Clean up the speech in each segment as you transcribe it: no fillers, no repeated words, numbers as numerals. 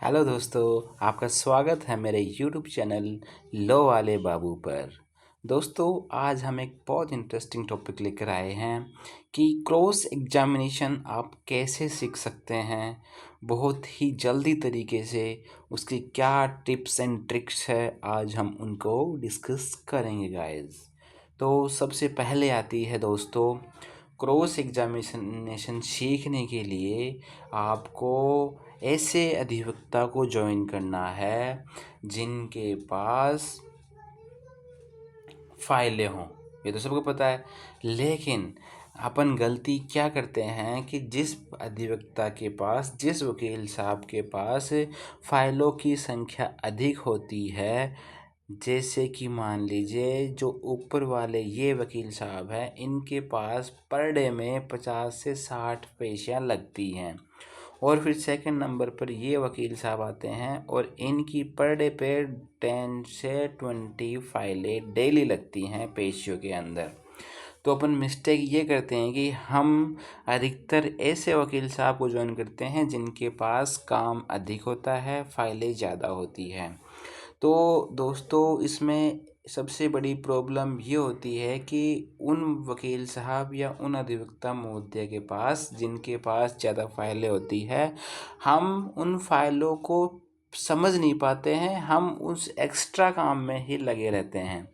Hello दोस्तों, आपका स्वागत है मेरे यूट्यूब चैनल लो वाले बाबू पर। दोस्तों, आज हम एक बहुत इंटरेस्टिंग टॉपिक लेकर आए हैं कि क्रॉस एग्जामिनेशन आप कैसे सीख सकते हैं बहुत ही जल्दी तरीके से। उसकी क्या टिप्स एंड ट्रिक्स है, आज हम उनको डिस्कस करेंगे गाइस। तो सबसे पहले आती है दोस्तों, क्रॉस एग्जामिनेशन सीखने के लिए आपको ऐसे अधिवक्ता को ज्वाइन करना है जिनके पास फाइलें हों। ये तो सबको पता है, लेकिन अपन गलती क्या करते हैं कि जिस अधिवक्ता के पास, जिस वकील साहब के पास फाइलों की संख्या अधिक होती है, जैसे कि मान लीजिए जो ऊपर वाले ये वकील साहब हैं, इनके पास पर डे में 50 से 60 पेशियाँ लगती हैं। और फिर सेकंड नंबर पर ये वकील साहब आते हैं और इनकी पर डे पे 10 से 20 फाइलें डेली लगती हैं पेशियों के अंदर। तो अपन मिस्टेक ये करते हैं कि हम अधिकतर ऐसे वकील साहब को ज्वाइन करते हैं जिनके पास काम अधिक होता है, फाइलें ज़्यादा होती हैं। तो दोस्तों, इसमें सबसे बड़ी प्रॉब्लम ये होती है कि उन वकील साहब या उन अधिवक्ता महोदय के पास जिनके पास ज़्यादा फाइलें होती है, हम उन फाइलों को समझ नहीं पाते हैं, हम उस एक्स्ट्रा काम में ही लगे रहते हैं।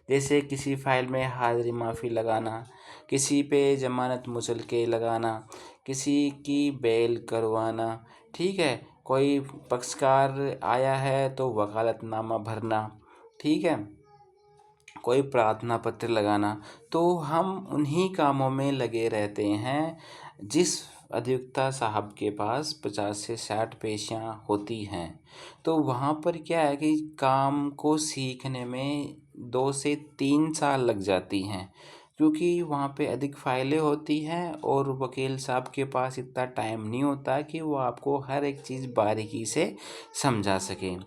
जैसे किसी फाइल में हाजिरी माफ़ी लगाना, किसी पे ज़मानत मुचलके लगाना, किसी की बेल करवाना, ठीक है, कोई पक्षकार आया है तो वकालतनामा भरना, ठीक है, कोई प्रार्थना पत्र लगाना। तो हम उन्हीं कामों में लगे रहते हैं जिस अधिवक्ता साहब के पास 50 से 60 पेशियाँ होती हैं। तो वहाँ पर क्या है कि काम को सीखने में 2 से 3 साल लग जाती हैं, क्योंकि वहाँ पे अधिक फाइलें होती हैं और वकील साहब के पास इतना टाइम नहीं होता कि वो आपको हर एक चीज़ बारीकी से समझा सकें।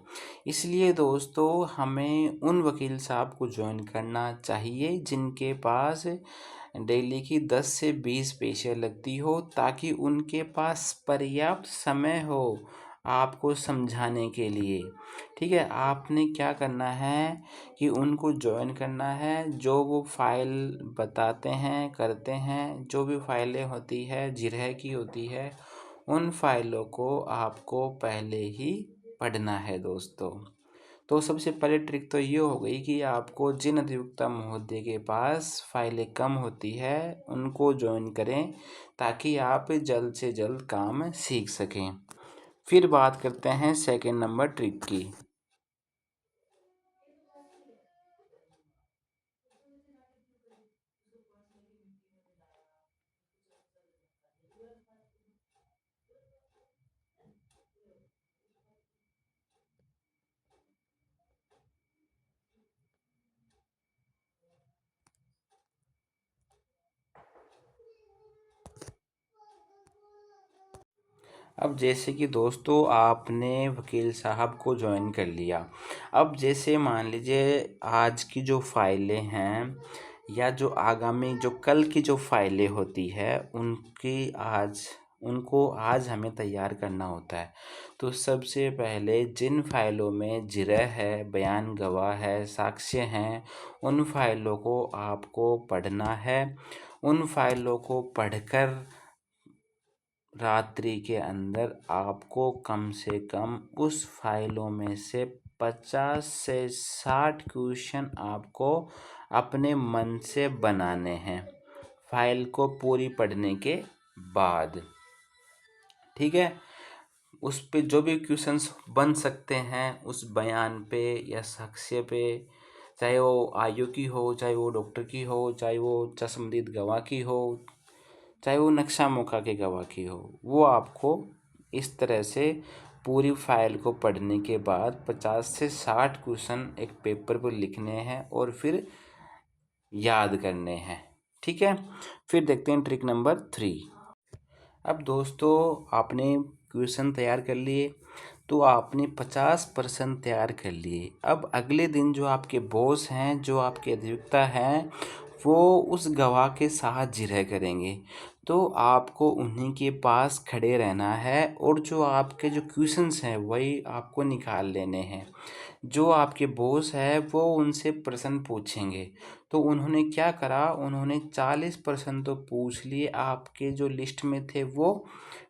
इसलिए दोस्तों, हमें उन वकील साहब को ज्वाइन करना चाहिए जिनके पास डेली की 10 से 20 पेशियाँ लगती हो, ताकि उनके पास पर्याप्त समय हो आपको समझाने के लिए। ठीक है, आपने क्या करना है कि उनको ज्वाइन करना है, जो वो फाइल बताते हैं, करते हैं, जो भी फाइलें होती है जिरह की होती है, उन फाइलों को आपको पहले ही पढ़ना है दोस्तों। तो सबसे पहले ट्रिक तो ये हो गई कि आपको जिन अधिवक्ता महोदय के पास फाइलें कम होती है उनको ज्वाइन करें, ताकि आप जल्द से जल्द काम सीख सकें। फिर बात करते हैं सेकंड नंबर ट्रिक की। अब जैसे कि दोस्तों, आपने वकील साहब को ज्वाइन कर लिया। अब जैसे मान लीजिए आज की जो फाइलें हैं या जो आगामी जो कल की जो फाइलें होती है उनको आज हमें तैयार करना होता है। तो सबसे पहले जिन फाइलों में जिरह है, बयान गवाह है, साक्ष्य हैं, उन फाइलों को आपको पढ़ना है। उन फाइलों को पढ़कर रात्रि के अंदर आपको कम से कम उस फाइलों में से 50 से 60 क्वेश्चन आपको अपने मन से बनाने हैं फाइल को पूरी पढ़ने के बाद। ठीक है, उस पे जो भी क्वेश्चंस बन सकते हैं उस बयान पे या साक्ष्य पे, चाहे वो आयु की हो, चाहे वो डॉक्टर की हो, चाहे वो चश्मदीद गवाह की हो, चाहे वो नक्शा मौका के गवाह की हो, वो आपको इस तरह से पूरी फाइल को पढ़ने के बाद 50 से 60 क्वेश्चन एक पेपर पर लिखने हैं और फिर याद करने हैं। ठीक है, फिर देखते हैं ट्रिक नंबर 3। अब दोस्तों, आपने क्वेश्चन तैयार कर लिए, तो आपने 50% तैयार कर लिए। अब अगले दिन जो आपके बॉस हैं, जो आपके अधिवक्ता हैं, वो उस गवाह के साथ जिरह करेंगे। तो आपको उन्हीं के पास खड़े रहना है और जो आपके जो क्वेश्चंस हैं वही आपको निकाल लेने हैं। जो आपके बॉस है वो उनसे प्रश्न पूछेंगे। तो उन्होंने क्या करा, उन्होंने 40 प्रश्न तो पूछ लिए आपके जो लिस्ट में थे वो।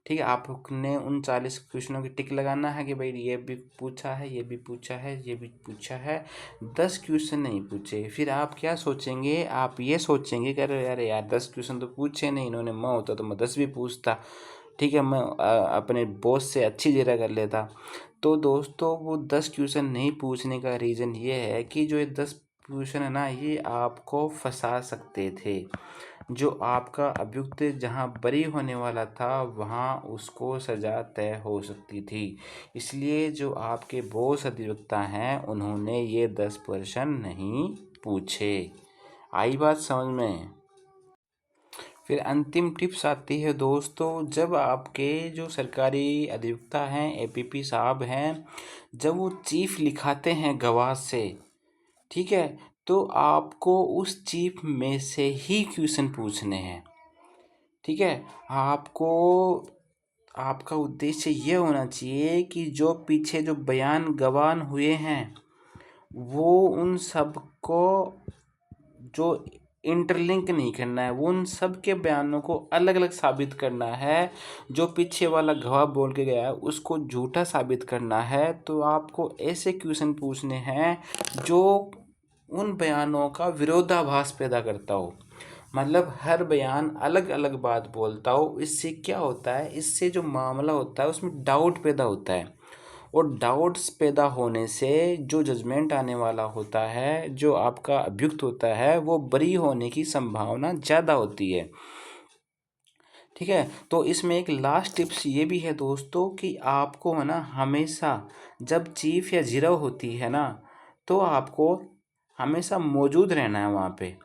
ठीक है, आपने उन 40 क्वेश्चनों की टिक लगाना है कि भाई ये भी पूछा है, ये भी पूछा है, ये भी पूछा है। 10 क्वेश्चन नहीं पूछे। फिर आप क्या सोचेंगे, आप ये सोचेंगे कि अरे यार यार 10 क्वेश्चन तो पूछे नहीं इन्होंने, मैं होता तो मैं 10 भी पूछता। ठीक है, मैं अपने बॉस से अच्छी जगह कर लेता। तो दोस्तों वो 10 क्वेश्चन नहीं पूछने का रीज़न ये है कि जो ये 10 क्वेश्चन है ना, ये आपको फंसा सकते थे। जो आपका अभियुक्त जहाँ बरी होने वाला था वहाँ उसको सज़ा तय हो सकती थी। इसलिए जो आपके बॉस अधिवक्ता हैं उन्होंने ये 10 प्रश्न नहीं पूछे। आई बात समझ में? फिर अंतिम टिप्स आती है दोस्तों, जब आपके जो सरकारी अधिवक्ता हैं एपीपी साहब हैं, जब वो चीफ लिखाते हैं गवाह से, ठीक है, तो आपको उस चीफ में से ही क्वेश्चन पूछने हैं। ठीक है, आपको आपका उद्देश्य ये होना चाहिए कि जो पीछे जो बयान गवाह हुए हैं वो उन सब को जो इंटरलिंक नहीं करना है, वो उन सब के बयानों को अलग अलग साबित करना है। जो पीछे वाला गवाह बोल के गया है उसको झूठा साबित करना है। तो आपको ऐसे क्वेश्चन पूछने हैं जो उन बयानों का विरोधाभास पैदा करता हो, मतलब हर बयान अलग अलग बात बोलता हो। इससे क्या होता है, इससे जो मामला होता है उसमें डाउट पैदा होता है, और डाउट्स पैदा होने से जो जजमेंट आने वाला होता है, जो आपका अभियुक्त होता है, वो बरी होने की संभावना ज़्यादा होती है। ठीक है, तो इसमें एक लास्ट टिप्स ये भी है दोस्तों कि आपको है ना हमेशा जब चीफ या जीरो होती है ना, तो आपको हमेशा मौजूद रहना है वहाँ पे।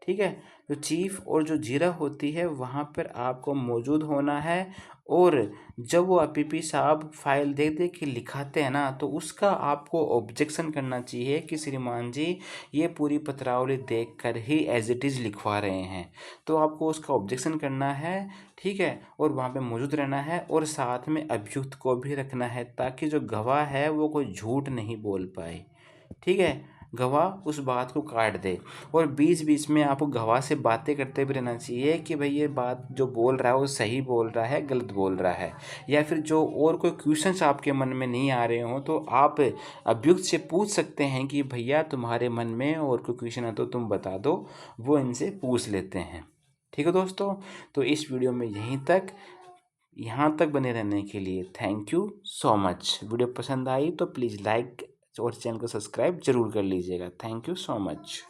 ठीक है, जो चीफ और जो जीरा होती है वहाँ पर आपको मौजूद होना है। और जब वो पीपी साहब फाइल देख देख के लिखाते हैं ना, तो उसका आपको ऑब्जेक्शन करना चाहिए कि श्रीमान जी ये पूरी पत्रावली देख कर ही एज इट इज़ लिखवा रहे हैं। तो आपको उसका ऑब्जेक्शन करना है। ठीक है, और वहाँ पे मौजूद रहना है और साथ में अभियुक्त को भी रखना है ताकि जो गवाह है वो कोई झूठ नहीं बोल पाए। ठीक है, गवाह उस बात को काट दे। और बीच बीच में आपको गवाह से बातें करते भी रहना चाहिए कि भाई ये बात जो बोल रहा है वो सही बोल रहा है, गलत बोल रहा है। या फिर जो और कोई क्वेश्चंस आपके मन में नहीं आ रहे हों तो आप अभियुक्त से पूछ सकते हैं कि भैया तुम्हारे मन में और कोई क्वेश्चन है तो तुम बता दो, वो इनसे पूछ लेते हैं। ठीक है दोस्तों, तो इस वीडियो में यहीं तक, यहाँ तक बने रहने के लिए thank you so much. Video पसंद आई तो प्लीज़ लाइक और चैनल को सब्सक्राइब जरूर कर लीजिएगा। Thank you so much.